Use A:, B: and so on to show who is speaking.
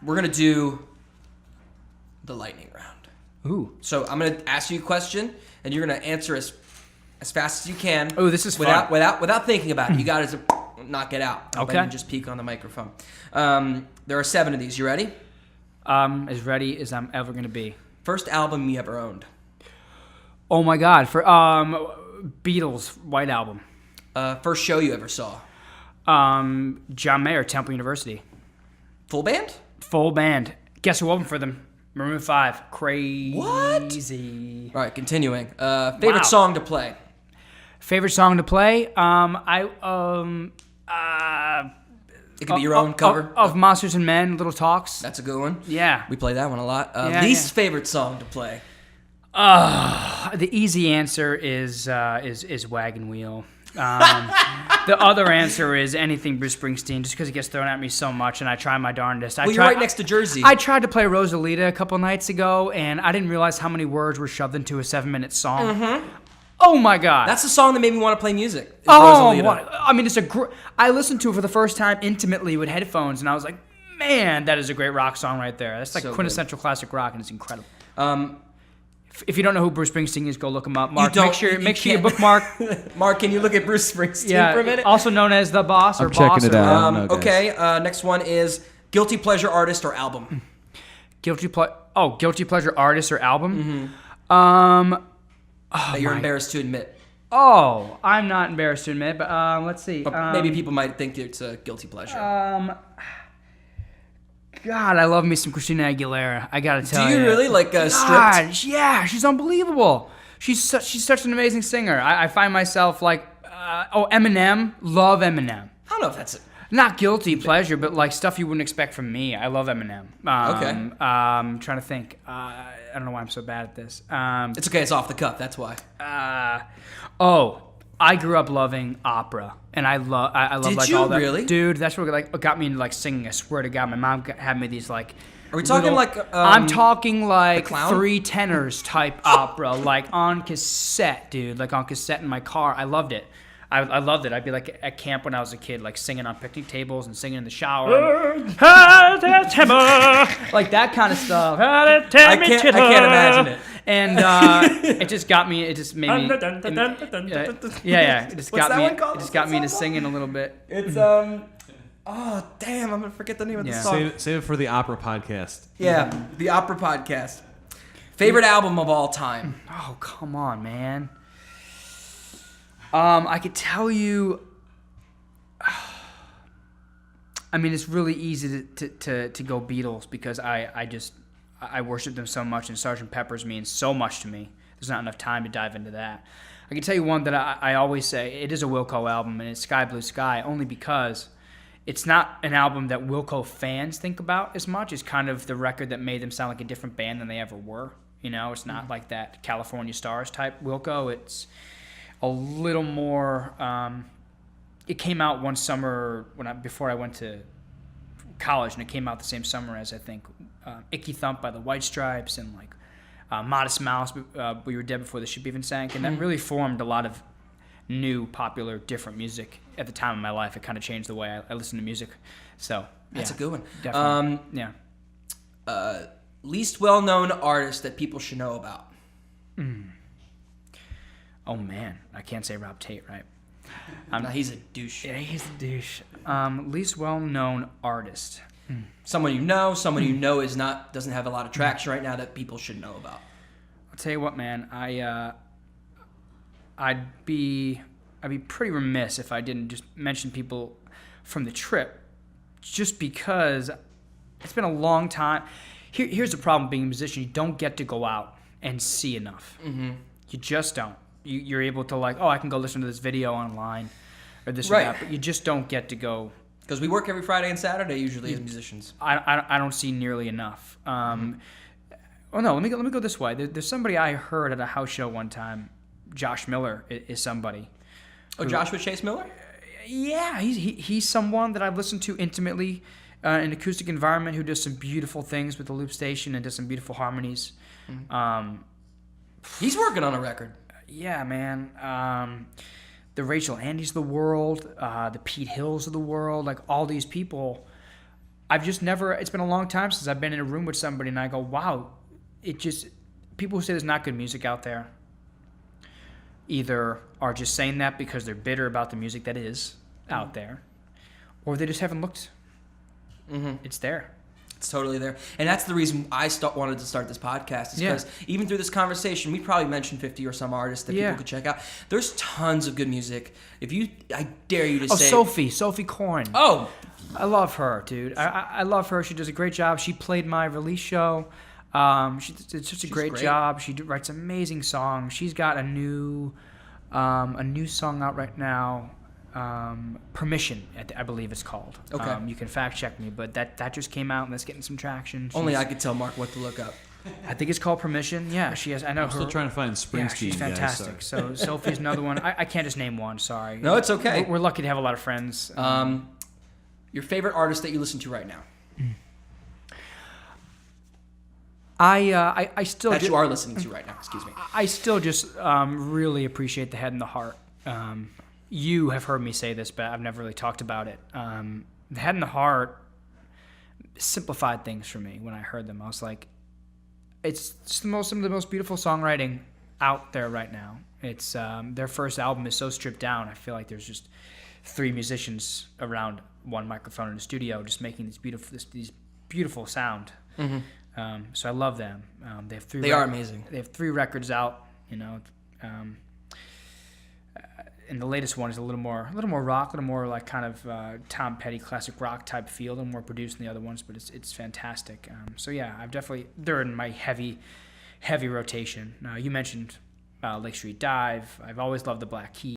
A: we're going to do the lightning round.
B: Ooh.
A: So I'm going to ask you a question, and you're going to answer as fast as you can.
B: Oh, this is
A: fun.
B: fun.
A: Without thinking about it. You got to knock it out.
B: Okay.
A: Then you just peek on the microphone. There are 7 of these. You ready?
B: As ready as I'm ever going to be.
A: First album you ever owned?
B: Oh, my God. For Beatles, White Album.
A: First show you ever saw?
B: John Mayer, Temple University.
A: Full band?
B: Full band. Guess who opened for them? Maroon 5. Crazy.
A: What? All right, continuing. Favorite song to play?
B: Favorite song to play?
A: It could be your own cover.
B: Of Monsters and Men, Little Talks.
A: That's a good one.
B: Yeah.
A: We play that one a lot.
B: Least
A: favorite song to play?
B: The easy answer is Wagon Wheel. The other answer is anything Bruce Springsteen, just because it gets thrown at me so much, and I try my darndest.
A: You're right next to Jersey.
B: I tried to play Rosalita a couple nights ago, and I didn't realize how many words were shoved into a 7-minute song. Mm-hmm. Oh my God!
A: That's the song that made me want to play music.
B: I mean, I listened to it for the first time intimately with headphones, and I was like, man, that is a great rock song right there. That's like so quintessential classic rock, and it's incredible. If you don't know who Bruce Springsteen is, go look him up. Mark, make sure you bookmark.
A: Mark, can you look at Bruce Springsteen for a minute?
B: Also known as the Boss or
C: I'm checking
B: Boss.
C: it out.
A: Okay, next one is guilty pleasure artist or album.
B: Guilty pleasure artist or album.
A: Mm-hmm. That you're embarrassed to admit.
B: Oh, I'm not embarrassed to admit, but let's see.
A: But maybe people might think it's a guilty pleasure.
B: God, I love me some Christina Aguilera. I gotta tell you.
A: Do you really stripped?
B: Yeah, she's unbelievable. She's such an amazing singer. I find myself like, Eminem. Love Eminem.
A: I don't know if that's it.
B: Not guilty pleasure, but like stuff you wouldn't expect from me. I love Eminem.
A: Okay.
B: I'm trying to think. I don't know why I'm so bad at this.
A: It's okay. It's off the cuff. That's why.
B: I grew up loving opera, and I love
A: Did
B: like
A: you
B: all that.
A: Really?
B: Dude, that's what like got me into like singing. I swear to God, my mom had me these like.
A: Are we talking
B: I'm talking like
A: The Clown?
B: 3 tenors type opera, like on cassette, dude. Like on cassette in my car. I loved it. I loved it. I'd be like at camp when I was a kid, like singing on picnic tables and singing in the shower. Like that kind of stuff.
A: I can't imagine it.
B: And it just got me. It just made me. Yeah. It just got me into singing a little bit.
A: It's oh damn! I'm gonna forget the name of the song.
C: Save it for the opera podcast.
A: Yeah, the opera podcast. Favorite album of all time?
B: Oh come on, man. I could tell you. I mean, it's really easy to go Beatles because I worship them so much, and Sgt. Pepper's means so much to me. There's not enough time to dive into that. I can tell you one that I always say, it is a Wilco album, and it's Sky Blue Sky, only because it's not an album that Wilco fans think about as much. It's kind of the record that made them sound like a different band than they ever were. You know, it's not like that California Stars type Wilco. It's a little more. It came out one summer before I went to college, and it came out the same summer as I think "Icky Thump" by the White Stripes and like "Modest Mouse." We Were Dead Before the Ship Even Sank, and that really formed a lot of new, popular, different music at the time of my life. It kind of changed the way I listen to music. So
A: that's a good one.
B: Definitely.
A: Least well-known artist that people should know about.
B: Oh man, I can't say Rob Tate, right?
A: No, he's a douche.
B: Yeah, he's a douche. Least well-known artist.
A: Someone you know doesn't have a lot of traction right now that people should know about.
B: I'll tell you what, man. I'd be pretty remiss if I didn't just mention people from the trip, just because it's been a long time. Here's the problem being a musician: you don't get to go out and see enough. Mm-hmm. You just don't. You're able to I can go listen to this video online or this or that, but you just don't get to go.
A: Because we work every Friday and Saturday usually as musicians.
B: I don't see nearly enough. Oh no, let me go this way. There's somebody I heard at a house show one time. Josh Miller is somebody.
A: Oh, Joshua Chase Miller?
B: Yeah, he's someone that I've listened to intimately in an acoustic environment who does some beautiful things with the loop station and does some beautiful harmonies. Mm-hmm.
A: He's working on a record.
B: Yeah, man. The Rachel Andies of the world, the Pete Hills of the world, like all these people. I've just never. It's been a long time since I've been in a room with somebody and I go, wow, it just. People who say there's not good music out there either are just saying that because they're bitter about the music that is out there, or they just haven't looked. It's there.
A: It's totally there. And that's the reason I wanted to start this podcast, is because even through this conversation, we probably mentioned 50 or some artists that people could check out. There's tons of good music. I dare you to say...
B: Sophe Coran.
A: Oh!
B: I love her, dude. I love her. She does a great job. She played my release show. She did such a great job. She writes amazing songs. She's got a new song out right now. Permission, I believe it's called.
A: Okay.
B: You can fact check me, but that just came out and that's getting some traction.
A: Only I could tell Mark what to look up.
B: I think it's called Permission. Yeah, she has. I know
C: I'm still trying to find Springsteen.
B: Yeah, she's fantastic.
C: Guys,
B: so Sophie's another one. I can't just name one. Sorry.
A: No, it's okay.
B: We're lucky to have a lot of friends.
A: Your favorite artist that you listen to right now?
B: I still
A: that you are listening to right now. Excuse me.
B: I still just really appreciate the Head and the Heart. You have heard me say this, but I've never really talked about it. The Head and the Heart simplified things for me when I heard them. I was like, it's some of the most beautiful songwriting out there right now. It's their first album is so stripped down. I feel like there's just 3 musicians around one microphone in the studio just making these beautiful sound. So I love them. They have 3.
A: They are amazing.
B: They have 3 records out. And the latest one is a little more rock, a little more like kind of Tom Petty classic rock type feel, a little more produced than the other ones, but it's fantastic. So yeah, they're in my heavy rotation. You mentioned Lake Street Dive. I've always loved the Black Keys.